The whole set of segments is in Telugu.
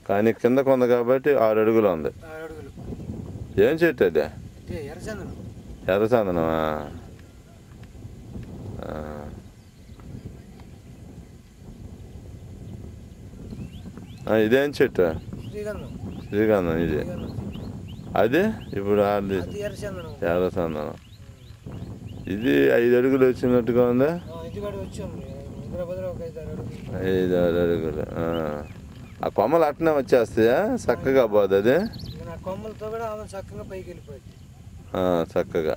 కానీ కిందకు ఉంది కాబట్టి 6 అడుగులు ఉంది. 6 అడుగులు. ఏం చెట్టు అది? ఎర్రచందనం. ఎర్రచందనమా? ఇదేం చెట్టు? శ్రీగంధం. శ్రీగంధం ఇది. అది ఇప్పుడు ఎర్రచందనం. ఇది 5 అడుగులు వచ్చినట్టుగా ఉందా? 5, 6 అడుగులు. ఆ కొమ్మలు అట్నే వచ్చేస్తాయా? చక్కగా పోదు అది? కొమ్మలతో కూడా చక్కగా పైకి వెళ్ళిపోయింది. చక్కగా.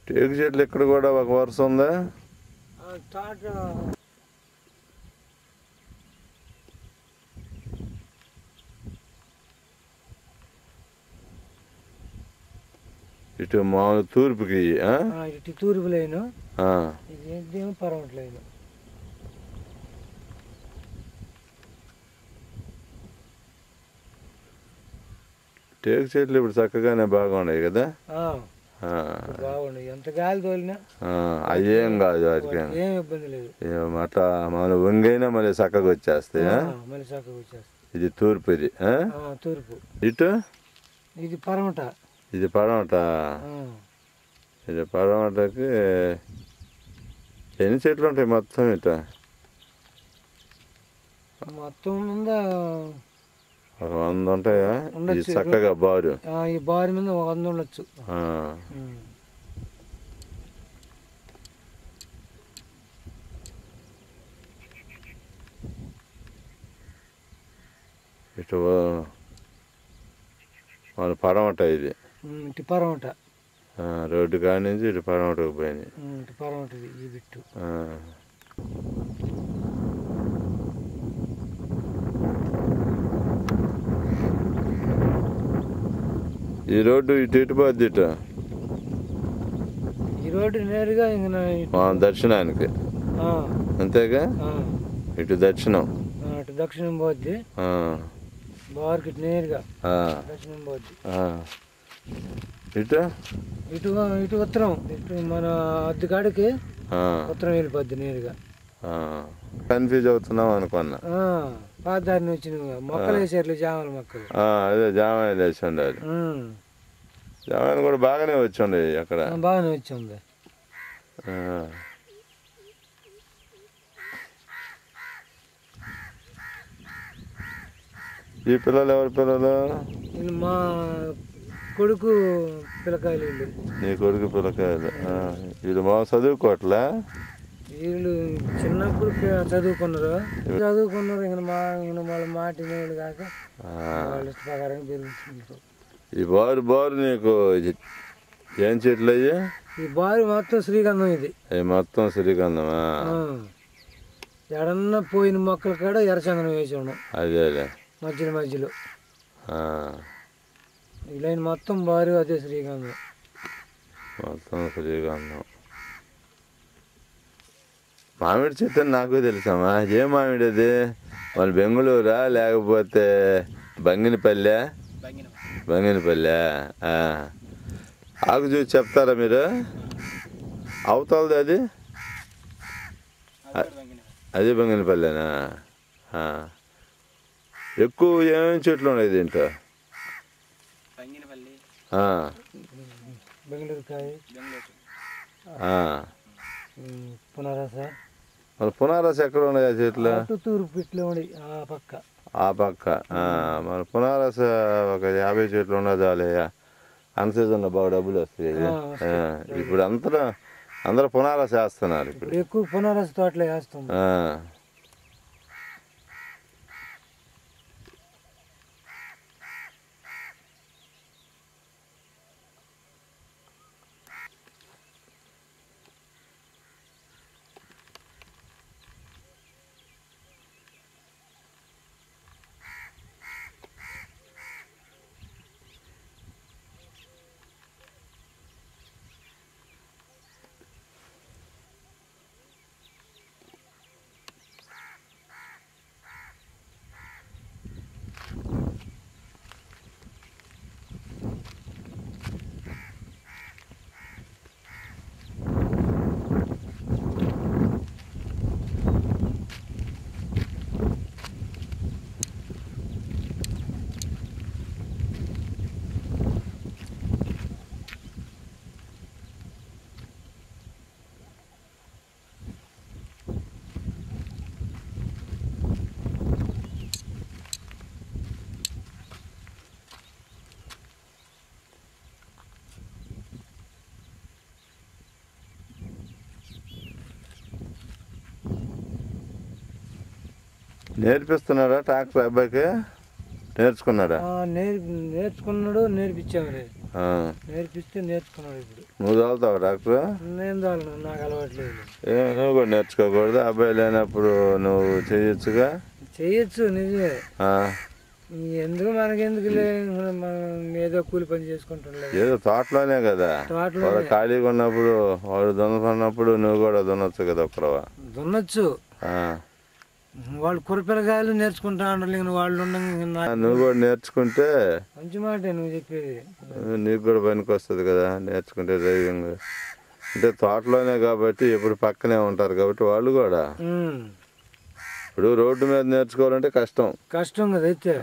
టేకు చెట్లు ఇక్కడ కూడా ఒక వరుస ఉందా? ఇటు మామూలు తూర్పుకి. ఇటు తూర్పు లైను, ఇదేమో పరమట లైను. టేకు చెట్లు ఇప్పుడు చక్కగానే బాగున్నాయి కదా? బాగున్నాయి. ఎంత గాలి తోలినా అయ్యేం కాదు, వాటికి ఏం ఇబ్బంది లేదు. అట్లా మన వంగైనా మళ్ళీ చక్కగా వచ్చేస్తాయి. మళ్ళీ చక్కగా వచ్చేస్తాయి. ఇది తూర్పు. ఇది తూర్పు. ఇటు ఇది పరమట. ఇది పడమట. ఇది పడమటకి ఎన్ని చెట్లు ఉంటాయి మొత్తం? ఇట మొత్తం ఉందా? ఒక 100 ఉంటాయా? ఇది చక్కగా బారు. ఈ బారు మీద 100 ఉండొచ్చు. ఇటు మన పడమట. ఇది ఇటు పరమట. రోడ్డు కాడి నుంచి ఇటు పడమటకు పోయింది. ఇటు పరమట ఈ బిట్టు. ఈ రోడ్డు ఇటు పోద్ది. ఇటు ఈ రోడ్డు నేరుగా దర్శనానికి అంతేగా? ఇటు దర్శనం. ఇటు దక్షిణం పోద్ది. బార్కి నేరుగా దక్షిణం పోద్ది. ఇటు ఇటు ఇటు ఉత్తరం. ఇటు మన అద్దెకాడికి ఉత్తరం వెళ్ళిపోద్ది నేరుగా. కన్ఫ్యూజ్ అవుతున్నాం అనుకున్నా. పాదారిని వచ్చిన మొక్కలు వేసారు, జామల మొక్కలు. అదే జామాయిలు వేసి ఉండాలి. జామాయిలు కూడా బాగానే వచ్చి ఉండేవి అక్కడ. బాగానే వచ్చి ఉంది. ఈ పిల్లలు ఎవరి పిల్లలు? మా కొడుకు పిల్లకాయలు. వీళ్ళు నీ కొడుకు పిల్లకాయలు. వీళ్ళు బాగా చదువుకోవట్లే? వీళ్ళు చిన్నప్పుడు చదువుకున్నారు. ఇంక వాళ్ళ మాట వినేవాళ్ళు కాక వాళ్ళ ఇష్ట ప్రకారంగా పెరుగుతున్నారు. ఈ బారు నీకు ఏం చెట్లు అయ్యి? ఈ బారు మొత్తం శ్రీగంధం. ఇది మొత్తం శ్రీగంధమా? ఎడన్నా పోయిన మొక్కలు కూడా ఎర్రచందనం వేసి ఉన్నాం. అదే మధ్యలో ఈ లైన్ మొత్తం బారు అదే శ్రీగంధం. మొత్తం శ్రీగంధం. మామిడి చెట్టు నాకు తెలుసమ్మా. ఏ మామిడి అది? మన బెంగళూరా లేకపోతే బంగినపల్లె? బంగినపల్లె. ఆకు చూసి చెప్తారా మీరు? అవుతుంది అది? అది బంగినపల్లెనా? ఎక్కువ ఏమేమి చెట్లు ఉన్నాయి దీంట్లో? బెంగళూరుకాయ, పునరాస. మరి పునారస ఎక్కడ ఉన్నాయి ఆ చెట్లు? తూర్పు పిట్లో ఉన్నాయి ఆ పక్క. మన పునారస ఒక 50 చెట్లు ఉన్నదాలే. అన్ సీజన్లో బాగా డబ్బులు వస్తాయి. ఇప్పుడు అందరూ పునారస వేస్తున్నారు. ఇప్పుడు ఎక్కువ పునారస తోటలో వేస్తాం. నేర్పిస్తున్నాడా ట్రాక్టర్ అబ్బాయికి? నేర్చుకున్నాడా? నేర్చుకున్నాడు, నేర్పించాము. నేర్పిస్తే నేర్చుకున్నాడు. ఇప్పుడు నువ్వు తోలుతావు ట్రాక్టర్? నేను తోలను, నాకు అలవాట్లేదు. నువ్వు కూడా నేర్చుకోకూడదు? అబ్బాయి లేనప్పుడు నువ్వు చేయొచ్చుగా. చేయొచ్చు, నిజమే. ఎందుకు మనకెందుకు, మనం ఏదో కూలి పని చేసుకుంటాం. ఏదో తోటలోనే కదా, వాడు ఖాళీగా ఉన్నప్పుడు, వాడు దున్నుకున్నప్పుడు నువ్వు కూడా దున్నొచ్చు కదా. ఒకరవా దున్నొచ్చు. వాళ్ళు కురపిల్లకాయలు నేర్చుకుంటా ఉంటారు, వాళ్ళు నువ్వు కూడా నేర్చుకుంటే మంచి మాట నువ్వు చెప్పేది. నీకు కూడా పనికి వస్తుంది కదా నేర్చుకుంటే. డ్రైవింగ్ అంటే తోటలోనే కాబట్టి ఎప్పుడు పక్కనే ఉంటారు కాబట్టి వాళ్ళు కూడా. ఇప్పుడు రోడ్డు మీద నేర్చుకోవాలంటే కష్టం కదా. అయితే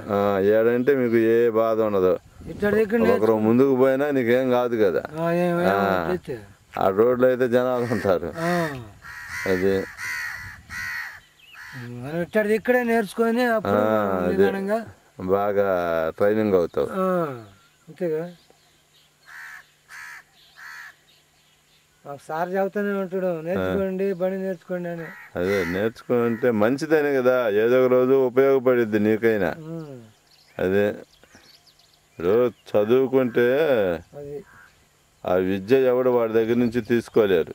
ఏడంటే మీకు ఏ బాధ ఉండదు. ఒకరు ముందుకు పోయినా నీకేం కాదు కదా. ఆ రోడ్లో అయితే జనాలు ఉంటారు. అది ఇక్కడే నేర్చుకొని బాగా ట్రైనింగ్ అవుతావు. అంతేగా. సార్ చెబుతూనే ఉంటాడు, నేర్చుకోండి, బండి నేర్చుకోండి అని. అదే నేర్చుకుంటే మంచిదేనే కదా, ఏదో ఒక రోజు ఉపయోగపడిద్ది నీకైనా. అదే రోజు చదువుకుంటే ఆ విద్య ఎవడు వాడి దగ్గర నుంచి తీసుకోలేరు.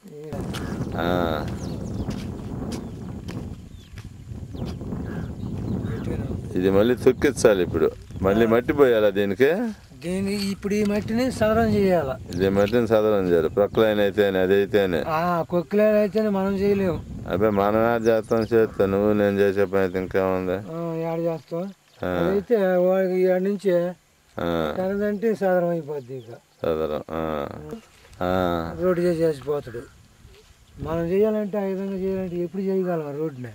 ఇది మళ్ళీ తొక్కించాలి. ఇప్పుడు మళ్ళీ మట్టి పోయాలా దీనికి? ఇప్పుడు ఈ మట్టిని సదరం చేయాలి. ఇది మట్టిని సదరం చేయాలి. ప్రొక్లైన్ అయితేనే, అది అయితేనే. కొక్లైన్ అయితేనే మనం చేయలేము. అబ్బాయి మనం యాడ్ చేస్తాం. నువ్వు నేను చేసే పని అయితే ఇంకేముంది. యాడ్ చేస్తాం. అయితే వాడికి నుంచి అంటే సదరం అయిపోద్ది. ఇక సదరం రోడ్డు చేసిపోతాడు. మనం చేయాలంటే ఆ విధంగా చేయాలంటే ఎప్పుడు చేయగలం రోడ్డుని?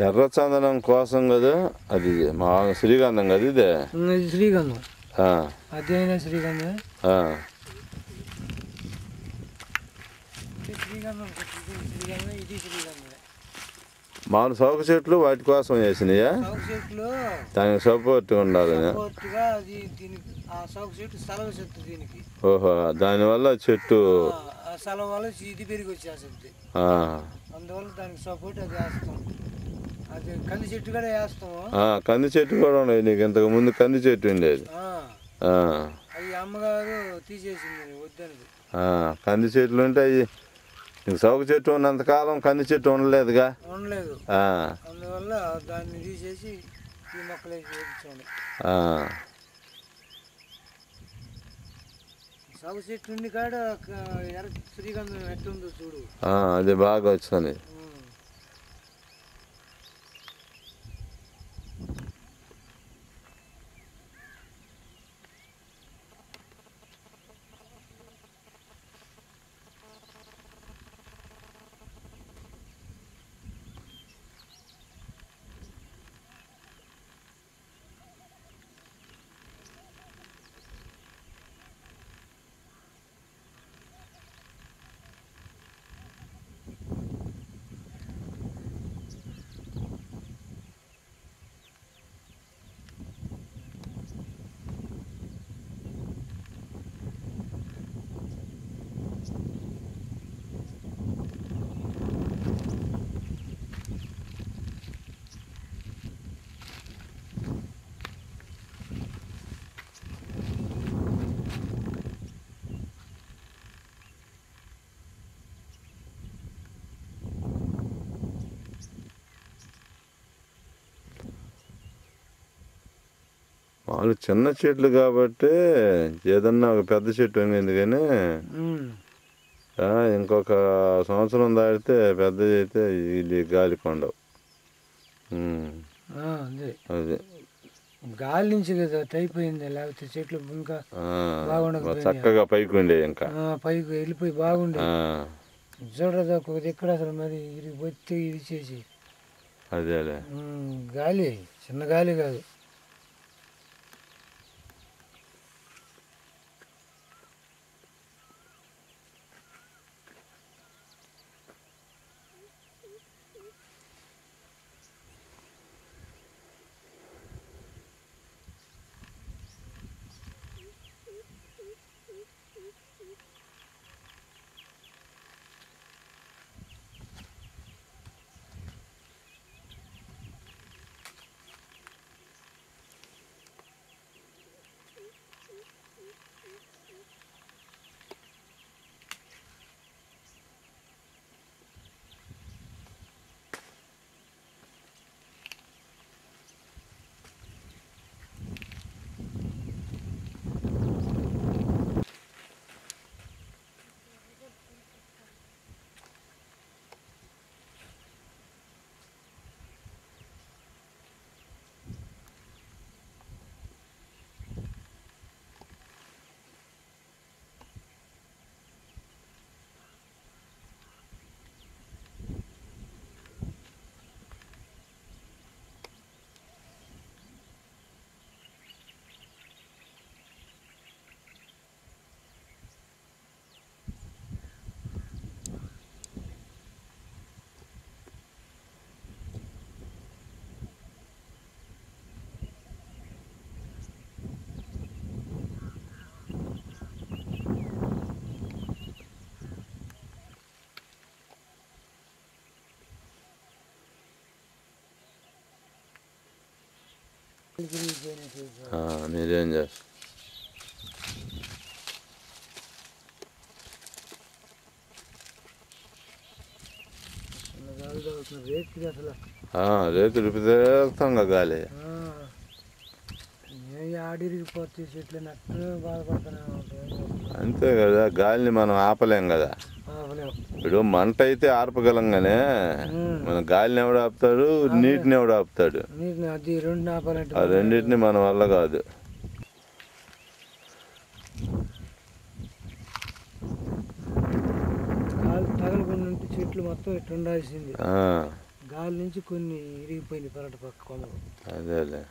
ఎర్ర చందనం కోసం కదా అది, మా శ్రీగంధం కదా. ఇదే శ్రీగంధం. అదేనా శ్రీగంధం? మామూలు సౌక చెట్లు వాటి కోసం వేసినాయా? దానికి సపోర్ట్ ఉండాలని. ఓహో, దానివల్ల చెట్టు ఇది పెరిగి వచ్చేస్తుంది. అందువల్ల దానికి సపోర్ట్ అది వేస్తాం. అది కంది చెట్టు కూడా వేస్తాము. కంది చెట్టు కూడా ఉండేది నీకు ఇంతకు ముందు. కంది చెట్టు ఉండేది, అవి అమ్మగారు తీసేసింది వద్దనేది. కంది చెట్లు ఉంటే అవి నీకు సౌక చెట్టు ఉన్నంతకాలం కంది చెట్టు ఉండలేదుగా. ఉండలేదు. అందువల్ల దాన్ని తీసేసి ఈ మొక్కలు వేయించండి. సౌక చెట్టు ఉండి కాడ శ్రీగంధం ఎట్టుందో చూడు. అది బాగా వచ్చింది. వాళ్ళు చిన్న చెట్లు కాబట్టి ఏదన్నా ఒక పెద్ద చెట్టు వంగింది కానీ ఇంకొక సంవత్సరం దాటితే పెద్దది అయితే ఇది గాలి కొండవు. అదే అదే గాలి నుంచి కదా అయిపోయింది, లేకపోతే చెట్లు ఇంకా బాగుండదు, చక్కగా పైకి ఉండే ఇంకా పైకి వెళ్ళిపోయి బాగుండే. చూడదు ఒక్కొక్క ఎక్కడ అసలు మరి ఇరిగి వచ్చి ఇరిచేసి. అదేలే గాలి చిన్న గాలి కాదు. మీరేం చేస్తారు? రేతులు తీరుతాంగా గాలి. ఆడిరిగిపోతే చెట్లు నట్టు బాధపడుతూనే ఉంటాయి. అంతే కదా, గాలిని మనం ఆపలేం కదా. ఇప్పుడు మంట అయితే ఆర్పగలం కానీ మన గాలిని ఎవడు ఆపుతాడు, నీటిని ఎవడు ఆపుతాడు? ఆ రెండింటిని మన వల్ల కాదు. గాలి తగలకుండా చెట్లు మొత్తం ఇట్లా ఉండాల్సింది. గాలి నుంచి కొన్ని ఇరిగిపోయింది పెరటి పక్క కొమ్మలు. అదేలే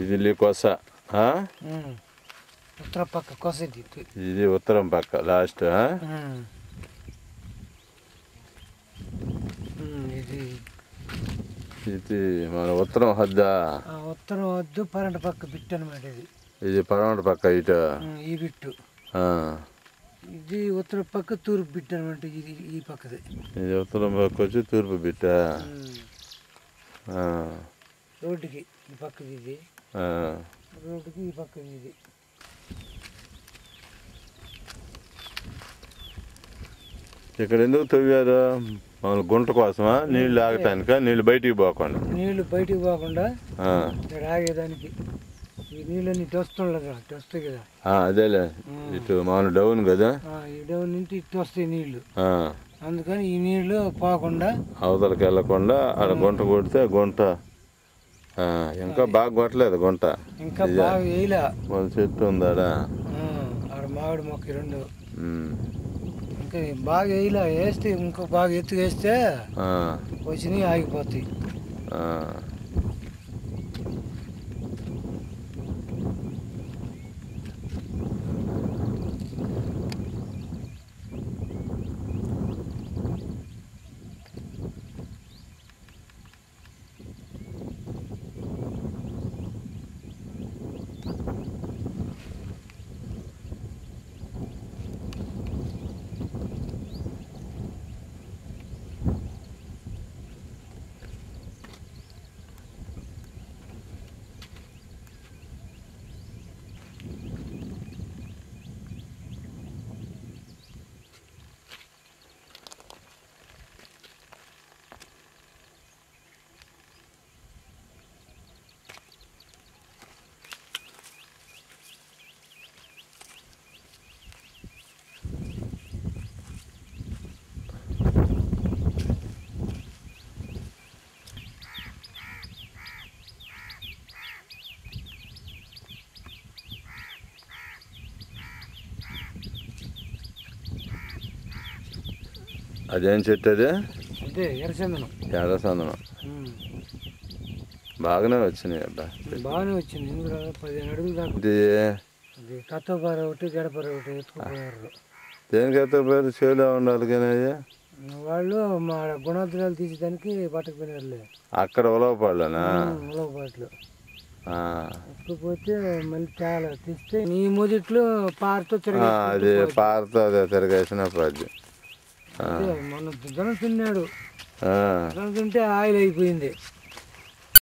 ఇది కొస. ఉత్తర పక్క కొస ఇది ఉత్తరం పక్క లాస్ట్. ఇది మన ఉత్తరం హద్దా. ఉత్తరం వద్దు పన్నెండు పక్క బిట్టు అనమాట. ఇది పడమటి పక్క ఇటు ఈ బిట్టు. ఇది ఉత్తర పక్క తూర్పు బిట్టు అనమాట. ఇది ఈ పక్కది. ఇది ఉత్తరం పక్క వచ్చి తూర్పు బిట్ట. రోడ్డుకి ఈ పక్కది ఇది. రోడ్డుకి ఈ పక్కది ఇది. ఇక్కడ ఎందుకు తవ్వారు? మామూలు గుంట కోసమా? నీళ్ళు ఆగటానిక? నీళ్ళు బయటికి పోకుండా? నీళ్ళు బయటికి పోకుండా ఇక్కడ ఆగేదానికి. ఈ నీళ్ళని ఇటు వస్తుండదు, ఇటు వస్తాయి కదా. అదేలే, ఇటు మామూలు డౌన్ కదా. ఈ డౌన్ నుంచి ఇటు వస్తాయి నీళ్లు. అందుకని ఈ నీళ్లు పోకుండా అవతలకి వెళ్ళకుండా ఆడ గుంట కొడితే గుంట ఇంకా బాగా కొట్టలేదు. గుంట ఇంకా బాగా వేయలే. మన చెట్టు ఉందాడా ఆడ మామిడి మొక్క రెండు ఇంకా బాగా వేయలే. వేస్తే ఇంకా బాగా ఎత్తు వేస్తే వచ్చినాయి ఆగిపోతాయి. అదేం చెట్టు? అదే అదే ఎర్రచందనం. ఎర్రచందనం బాగానే వచ్చినాయి అబ్బా. బాగానే వచ్చింది. 15 అడుగులు దాకా. ఇది కత్తపార ఒకటి గడపర ఒకటి ఎత్తుకుపోయారు. దేనికి ఎత్తకపోయారు? చేలో ఉండాలి కానీ వాళ్ళు మా గుణాద్రాలు తీసేదానికి పట్టకపోయినారులే. అక్కడ ఉలవపాడులోనా? ఉలవపాట్లు ఎత్తుకుపోతే మళ్ళీ చాలా తీస్తే నీ మొదట్లో పారతో అది పారతో అదే తిరగేసిన పద్ది. మొన్న దున్నం తిన్నాడు. దున్నం తింటే ఆయిల్ అయిపోయింది.